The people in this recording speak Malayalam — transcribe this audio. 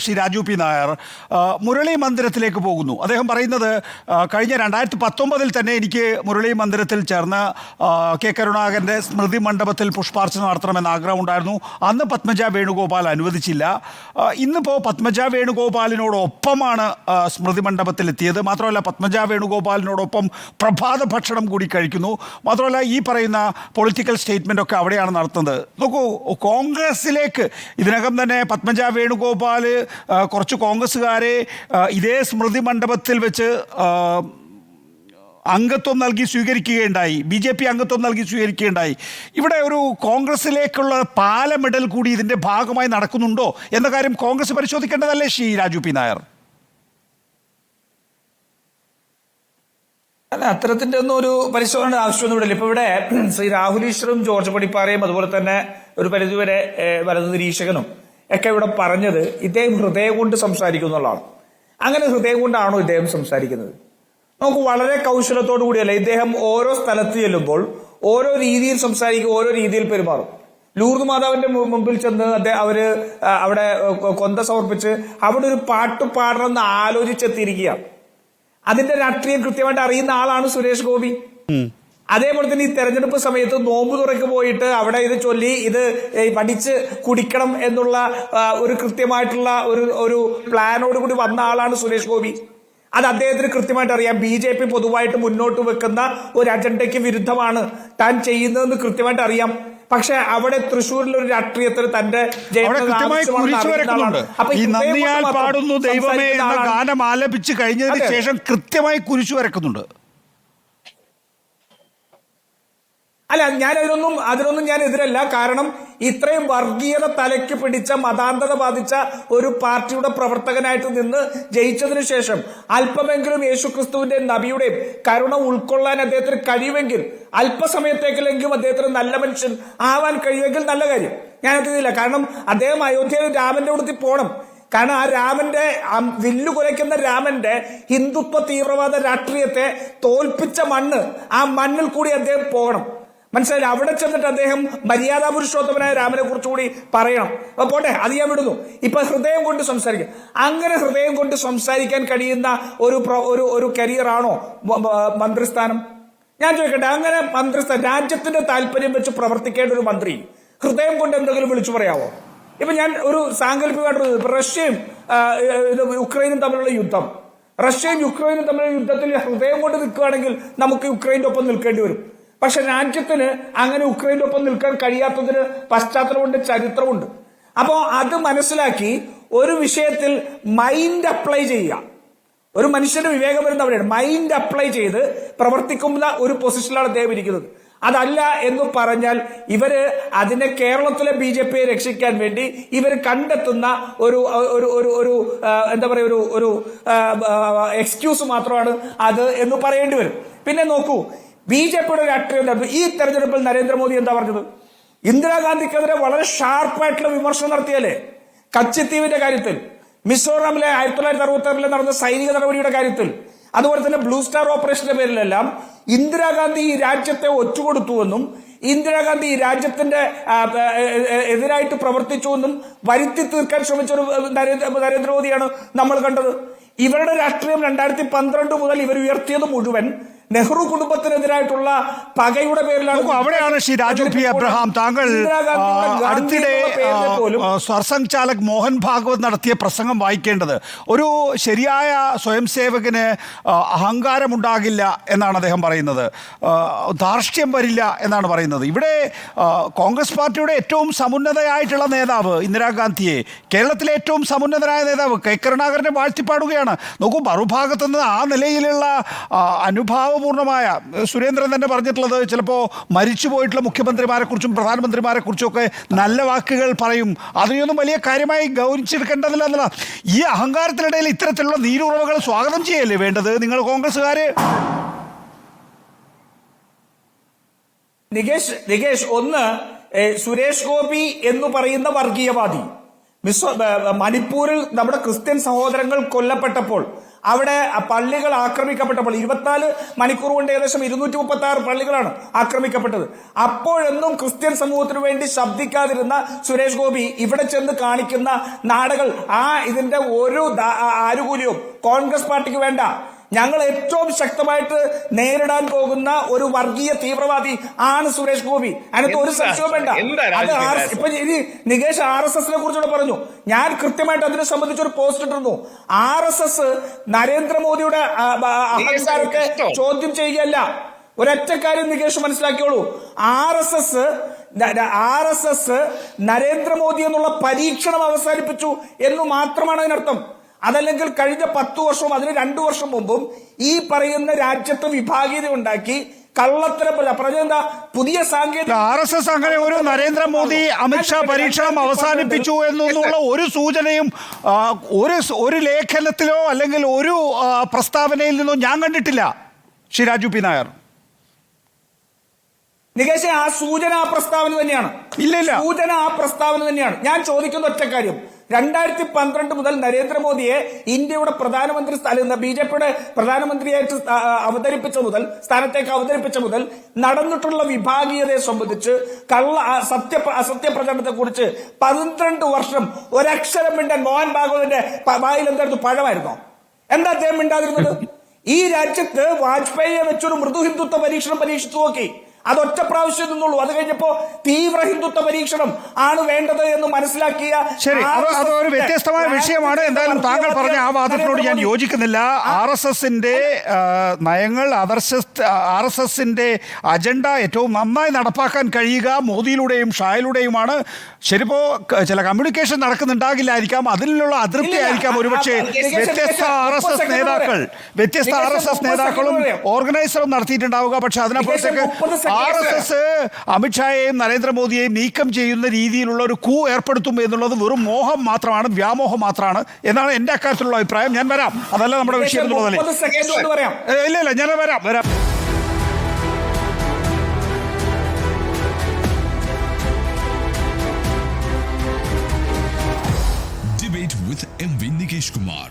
ശ്രീ രാജു പി നായർ മുരളി മന്ദിരത്തിലേക്ക് പോകുന്നു. അദ്ദേഹം പറയുന്നത് കഴിഞ്ഞ 2019 തന്നെ എനിക്ക് മുരളി മന്ദിരത്തിൽ ചേർന്ന് കെ കരുണാകരൻ്റെ സ്മൃതി മണ്ഡപത്തിൽ പുഷ്പാർച്ചന നടത്തണമെന്ന് ആഗ്രഹമുണ്ടായിരുന്നു. അന്ന് പത്മജ വേണുഗോപാൽ അനുവദിച്ചില്ല. ഇന്നിപ്പോൾ പത്മജ വേണുഗോപാലിനോടൊപ്പമാണ് സ്മൃതി മണ്ഡപത്തിലെത്തിയത്. മാത്രമല്ല പത്മജ വേണുഗോപാലിനോടൊപ്പം പ്രഭാത ഭക്ഷണം കൂടി കഴിക്കുന്നു. മാത്രമല്ല ഈ പറയുന്ന പൊളിറ്റിക്കൽ സ്റ്റേറ്റ്മെൻ്റ് ഒക്കെ അവിടെയാണ് നടത്തുന്നത്. നോക്കൂ, കോൺഗ്രസിലേക്ക് ഇതിനകം തന്നെ പത്മജ വേണുഗോപാൽ കുറച്ച് കോൺഗ്രസ്സുകാരെ ഇതേ സ്മൃതി മണ്ഡപത്തിൽ വെച്ച് അംഗത്വം നൽകി സ്വീകരിക്കുകയുണ്ടായി, BJP അംഗത്വം നൽകി സ്വീകരിക്കുകയുണ്ടായി. ഇവിടെ ഒരു കോൺഗ്രസിലേക്കുള്ള പാലമിടൽ കൂടി ഇതിൻ്റെ ഭാഗമായി നടക്കുന്നുണ്ടോ എന്ന കാര്യം കോൺഗ്രസ് പരിശോധിക്കേണ്ടതല്ലേ ശ്രീ രാജു പി നായർ? അല്ല, അത്തരത്തിന്റെ ഒന്നും ഒരു പരിശോധന ആവശ്യമൊന്നുമില്ല. ഇപ്പൊ ഇവിടെ ശ്രീ രാഹുൽ ഈശ്വറും ജോർജ് പടിപ്പാറയും അതുപോലെ തന്നെ ഒരു പരിധിവരെ വലതു നിരീക്ഷകനും ഒക്കെ ഇവിടെ പറഞ്ഞത് ഇദ്ദേഹം ഹൃദയം കൊണ്ട് സംസാരിക്കും എന്നുള്ളതാണ്. അങ്ങനെ ഹൃദയം കൊണ്ടാണോ ഇദ്ദേഹം സംസാരിക്കുന്നത്? നമുക്ക് വളരെ കൗശലത്തോടു കൂടിയല്ല ഇദ്ദേഹം ഓരോ സ്ഥലത്ത് ചെല്ലുമ്പോൾ ഓരോ രീതിയിൽ സംസാരിക്കും, ഓരോ രീതിയിൽ പെരുമാറും. ലൂർദ് മാതാവിന്റെ മുമ്പിൽ ചെന്ന് അവര് അവിടെ കൊന്ത സമർപ്പിച്ച് അവിടെ ഒരു പാട്ട് പാടണമെന്ന് ആലോചിച്ചെത്തിയിരിക്കുക. അതിന്റെ രാഷ്ട്രീയം കൃത്യമായിട്ട് അറിയുന്ന ആളാണ് സുരേഷ് ഗോപി. അതേപോലെ തന്നെ ഈ തെരഞ്ഞെടുപ്പ് സമയത്ത് നോമ്പ് തുറക്ക് പോയിട്ട് അവിടെ ഇത് ചൊല്ലി ഇത് പഠിച്ച് കുടിക്കണം എന്നുള്ള ഒരു കൃത്യമായിട്ടുള്ള ഒരു പ്ലാനോട് കൂടി വന്ന ആളാണ് സുരേഷ് ഗോപി. അത് അദ്ദേഹത്തിന് കൃത്യമായിട്ട് അറിയാം. BJP പൊതുവായിട്ട് മുന്നോട്ട് വെക്കുന്ന ഒരു അജണ്ടയ്ക്ക് വിരുദ്ധമാണ് താൻ ചെയ്യുന്നതെന്ന് കൃത്യമായിട്ട് അറിയാം. പക്ഷെ അവിടെ തൃശ്ശൂരിൽ ഒരു രാഷ്ട്രീയത്തിൽ തന്റെ പാടുന്നു ദൈവമേ എന്ന ഗാനം ആലപിച്ച് കഴിഞ്ഞതിന് ശേഷം കൃത്യമായി കുരിശു വരക്കുന്നുണ്ട്. അല്ല, ഞാൻ അതിനൊന്നും ഞാൻ എതിരല്ല. കാരണം ഇത്രയും വർഗീയത തലയ്ക്ക് പിടിച്ച മതാന്ധത ബാധിച്ച ഒരു പാർട്ടിയുടെ പ്രവർത്തകനായിട്ട് നിന്ന് ജയിച്ചതിനു ശേഷം അല്പമെങ്കിലും യേശുക്രിസ്തുവിന്റെയും നബിയുടെയും കരുണ ഉൾക്കൊള്ളാൻ അദ്ദേഹത്തിന് കഴിയുമെങ്കിൽ അല്പസമയത്തേക്കെങ്കിലും അദ്ദേഹത്തിന് നല്ല മനുഷ്യൻ ആവാൻ കഴിയുമെങ്കിൽ നല്ല കാര്യം. ഞാനതില്ല. കാരണം അദ്ദേഹം അയോധ്യയിൽ രാമന്റെ അടുത്ത് പോകണം. കാരണം ആ രാമന്റെ വില്ലു കുലയ്ക്കുന്ന രാമന്റെ ഹിന്ദുത്വ തീവ്രവാദ രാഷ്ട്രീയത്തെ തോൽപ്പിച്ച മണ്ണ്, ആ മണ്ണിൽ കൂടി അദ്ദേഹം പോകണം. മനസ്സിലായില്ല? അവിടെ ചെന്നിട്ട് അദ്ദേഹം മര്യാദാ പുരുഷോത്തമനായ രാമനെ കുറിച്ചുകൂടി പറയണം. അപ്പൊ പോട്ടെ, അത് ഞാൻ വിടുന്നു. ഇപ്പൊ ഹൃദയം കൊണ്ട് സംസാരിക്കും. അങ്ങനെ ഹൃദയം കൊണ്ട് സംസാരിക്കാൻ കഴിയുന്ന ഒരു കരിയറാണോ മന്ത്രിസ്ഥാനം? ഞാൻ ചോദിക്കട്ടെ, അങ്ങനെ മന്ത്രിസ്ഥാനം രാജ്യത്തിന്റെ താല്പര്യം വെച്ച് പ്രവർത്തിക്കേണ്ട ഒരു മന്ത്രി ഹൃദയം കൊണ്ട് എന്തെങ്കിലും വിളിച്ചു പറയാവോ? ഇപ്പൊ ഞാൻ ഒരു സാങ്കല്പികമായിട്ട് റഷ്യയും യുക്രൈനും തമ്മിലുള്ള യുദ്ധം, റഷ്യയും യുക്രൈനും തമ്മിലുള്ള യുദ്ധത്തിൽ ഹൃദയം കൊണ്ട് നിൽക്കുകയാണെങ്കിൽ നമുക്ക് യുക്രൈന്റെ ഒപ്പം നിൽക്കേണ്ടി വരും. പക്ഷെ രാജ്യത്തിന് അങ്ങനെ യുക്രൈന്റെ ഒപ്പം നിൽക്കാൻ കഴിയാത്തതിന് പശ്ചാത്തലമുണ്ട്, ചരിത്രമുണ്ട്. അപ്പോ അത് മനസ്സിലാക്കി ഒരു വിഷയത്തിൽ മൈൻഡ് അപ്ലൈ ചെയ്യുക. ഒരു മനുഷ്യന്റെ വിവേകം വരുന്ന അവിടെയാണ്. മൈൻഡ് അപ്ലൈ ചെയ്ത് പ്രവർത്തിക്കുന്ന ഒരു പൊസിഷനിലാണ് അദ്ദേഹം ഇരിക്കുന്നത്. അതല്ല എന്ന് പറഞ്ഞാൽ ഇവര് അതിനെ കേരളത്തിലെ BJPയെ രക്ഷിക്കാൻ വേണ്ടി ഇവർ കണ്ടെത്തുന്ന ഒരു എന്താ പറയുക ഒരു എക്സ്ക്യൂസ് മാത്രമാണ് അത് എന്ന് പറയേണ്ടി വരും. പിന്നെ നോക്കൂ, BJPയുടെ രാഷ്ട്രീയം ഈ തെരഞ്ഞെടുപ്പിൽ നരേന്ദ്രമോദി എന്താ പറഞ്ഞത്? ഇന്ദിരാഗാന്ധിക്കെതിരെ വളരെ ഷാർപ്പായിട്ടുള്ള വിമർശനം നടത്തിയല്ലേ? കച്ചിത്തീവിന്റെ കാര്യത്തിൽ, മിസോറാമിലെ 1966 നടന്ന സൈനിക നടപടിയുടെ കാര്യത്തിൽ, അതുപോലെ തന്നെ ബ്ലൂ സ്റ്റാർ ഓപ്പറേഷന്റെ പേരിലെല്ലാം ഇന്ദിരാഗാന്ധി ഈ രാജ്യത്തെ ഒറ്റുകൊടുത്തുവെന്നും ഇന്ദിരാഗാന്ധി ഈ രാജ്യത്തിന്റെ എതിരായിട്ട് പ്രവർത്തിച്ചുവെന്നും വരുത്തി തീർക്കാൻ ശ്രമിച്ച ഒരു നരേന്ദ്രമോദിയാണ് നമ്മൾ കണ്ടത്. ഇവരുടെ രാഷ്ട്രീയം 2012 മുതൽ ഇവർ ഉയർത്തിയത് മുഴുവൻ നെഹ്റു കുടുംബത്തിനെതിരായിട്ടുള്ള പകയുടെ പേരിലാണ്. അവിടെയാണ് ശ്രീ രാജു പി അബ്രഹാം, താങ്കൾ അടുത്തിടെ സർസംഘചാലക് മോഹൻ ഭാഗവത് നടത്തിയ പ്രസംഗം വായിക്കേണ്ടത്. ഒരു ശരിയായ സ്വയം സേവകന് അഹങ്കാരമുണ്ടാകില്ല എന്നാണ് അദ്ദേഹം പറയുന്നത്, ധാർഷ്ട്യം വരില്ല എന്നാണ് പറയുന്നത്. ഇവിടെ കോൺഗ്രസ് പാർട്ടിയുടെ ഏറ്റവും സമുന്നതയായിട്ടുള്ള നേതാവ് ഇന്ദിരാഗാന്ധിയെ, കേരളത്തിലെ ഏറ്റവും സമുന്നതനായ നേതാവ് കെ കരുണാകരനെ വാഴ്ത്തിപ്പാടുകയാണ്. നോക്കൂ, മറുഭാഗത്തുനിന്ന് ആ നിലയിലുള്ള അനുഭാവപൂർണമായ, സുരേന്ദ്രൻ തന്നെ പറഞ്ഞിട്ടുള്ളത് ചിലപ്പോൾ മരിച്ചുപോയിട്ടുള്ള മുഖ്യമന്ത്രിമാരെക്കുറിച്ചും പ്രധാനമന്ത്രിമാരെക്കുറിച്ചും ഒക്കെ നല്ല വാക്കുകൾ പറയും. അതിനൊന്നും വലിയ കാര്യമായി ഗൗനിച്ചെടുക്കേണ്ടതില്ല എന്നല്ല. ഈ അഹങ്കാരത്തിനിടയിൽ ഇത്തരത്തിലുള്ള നീരുറവകൾ സ്വാഗതം ചെയ്യല്ലേ വേണ്ടത് നിങ്ങൾ കോൺഗ്രസ്സുകാര്? നികേഷ്, ഒന്ന് സുരേഷ് ഗോപി എന്ന് പറയുന്ന വർഗീയവാദി, മണിപ്പൂരിൽ നമ്മുടെ ക്രിസ്ത്യൻ സഹോദരങ്ങൾ കൊല്ലപ്പെട്ടപ്പോൾ, അവിടെ പള്ളികൾ ആക്രമിക്കപ്പെട്ടപ്പോൾ 24 മണിക്കൂർ കൊണ്ട് ഏകദേശം 236 പള്ളികളാണ് ആക്രമിക്കപ്പെട്ടത്. അപ്പോഴൊന്നും ക്രിസ്ത്യൻ സമൂഹത്തിന് വേണ്ടി ശബ്ദിക്കാതിരുന്ന സുരേഷ് ഗോപി ഇവിടെ ചെന്ന് കാണിക്കുന്ന നാടകൾ, ഇതിന്റെ ഒരു ആനുകൂല്യവും കോൺഗ്രസ് പാർട്ടിക്ക് വേണ്ട. ഞങ്ങൾ ഏറ്റവും ശക്തമായിട്ട് നേരിടാൻ പോകുന്ന ഒരു വർഗീയ തീവ്രവാദി ആണ് സുരേഷ് ഗോപി. അതിനകത്ത് ഒരു സംശയവും വേണ്ട. അത് ഇപ്പൊ നികേഷ് RSS കുറിച്ചുകൂടെ പറഞ്ഞു. ഞാൻ കൃത്യമായിട്ട് അതിനെ സംബന്ധിച്ച് ഒരു പോസ്റ്റ് ഇട്ടിരുന്നു. RSS നരേന്ദ്രമോദിയുടെ അഹങ്കാരത്തെ ചോദ്യം ചെയ്യുകയല്ല. ഒരൊറ്റ കാര്യം നികേഷ് മനസ്സിലാക്കിയോളൂ, RSS നരേന്ദ്രമോദി എന്നുള്ള പരീക്ഷണം അവസാനിപ്പിച്ചു എന്ന് മാത്രമാണ് അതിനർത്ഥം. അതല്ലെങ്കിൽ കഴിഞ്ഞ 10 വർഷവും അതിന് 2 വർഷം മുമ്പും ഈ പറയുന്ന രാജ്യത്ത് വിഭാഗീയത ഉണ്ടാക്കി കള്ളത്തരം പറഞ്ഞെന്താ പുതിയ സാങ്കേതിക RSS അങ്ങനെ ഒരു നരേന്ദ്രമോദി അമിത്ഷാ പരീക്ഷണം അവസാനിപ്പിച്ചു എന്നുള്ള ഒരു സൂചനയും ഒരു ലേഖനത്തിലോ അല്ലെങ്കിൽ ഒരു പ്രസ്താവനയിൽ നിന്നോ ഞാൻ കണ്ടിട്ടില്ല. ശ്രീ രാജു പി നായർ, നികേഷ്, ആ സൂചന ആ പ്രസ്താവന തന്നെയാണ്. ഇല്ല, സൂചന ആ പ്രസ്താവന തന്നെയാണ്. ഞാൻ ചോദിക്കുന്ന ഒറ്റ കാര്യം, 2012 മുതൽ നരേന്ദ്രമോദിയെ ഇന്ത്യയുടെ പ്രധാനമന്ത്രി BJPയുടെ പ്രധാനമന്ത്രിയായിട്ട് സ്ഥാനത്തേക്ക് അവതരിപ്പിച്ച മുതൽ നടന്നിട്ടുള്ള വിഭാഗീയതയെ സംബന്ധിച്ച് അസത്യ പ്രചരണത്തെ കുറിച്ച് 12 വർഷം ഒരക്ഷരം മിണ്ടാൻ മോഹൻ ഭാഗവതിന്റെ വായിൽ എന്തായിരുന്നു? പഴമായിരുന്നോ? എന്താ അദ്ദേഹം മിണ്ടാതിരുന്നത്? ഈ രാജ്യത്ത് വാജ്പേയിയെ വെച്ചൊരു മൃദു ഹിന്ദുത്വ പരീക്ഷണം പരീക്ഷിച്ചു നോക്കി. അതൊറ്റ പ്രാവശ്യം നിന്നുള്ളൂ. അത് കഴിഞ്ഞപ്പോ തീവ്ര ഹിന്ദുത്വ പരീക്ഷണം ആണ് വേണ്ടത് എന്ന് മനസ്സിലാക്കിയ. ശരി, അതൊരു വ്യത്യസ്തമായ വിഷയമാണ്. എന്തായാലും താങ്കൾ പറഞ്ഞ ആ വാദത്തിനോട് ഞാൻ യോജിക്കുന്നില്ല. RSSന്റെ നയങ്ങൾ, RSSന്റെ അജണ്ട ഏറ്റവും നന്നായി നടപ്പാക്കാൻ കഴിയുക മോദിയിലൂടെയും ഷായിലൂടെയുമാണ്. ശരിപ്പോ ചില കമ്മ്യൂണിക്കേഷൻ നടക്കുന്നുണ്ടാകില്ലായിരിക്കാം, അതിലുള്ള അതൃപ്തി ആയിരിക്കാം ഒരുപക്ഷെ വ്യത്യസ്ത RSS നേതാക്കളും ഓർഗനൈസറും നടത്തിയിട്ടുണ്ടാവുക. പക്ഷെ അതിനപ്പുറത്തേക്ക് RSS അമിത്ഷായെയും നരേന്ദ്രമോദിയെയും നീക്കം ചെയ്യുന്ന രീതിയിലുള്ള ഒരു കൂ ഏർപ്പെടുത്തും എന്നുള്ളത് വെറും മോഹം മാത്രമാണ്, വ്യാമോഹം മാത്രമാണ് എന്നാണ് എന്റെ അക്കാര്യത്തിലുള്ള അഭിപ്രായം. ഞാൻ വരാം, അതല്ല നമ്മുടെ വിഷയം എന്നുള്ളതല്ലേ. ഇല്ല, ഞാൻ വരാം. Debate with MV Nikesh Kumar.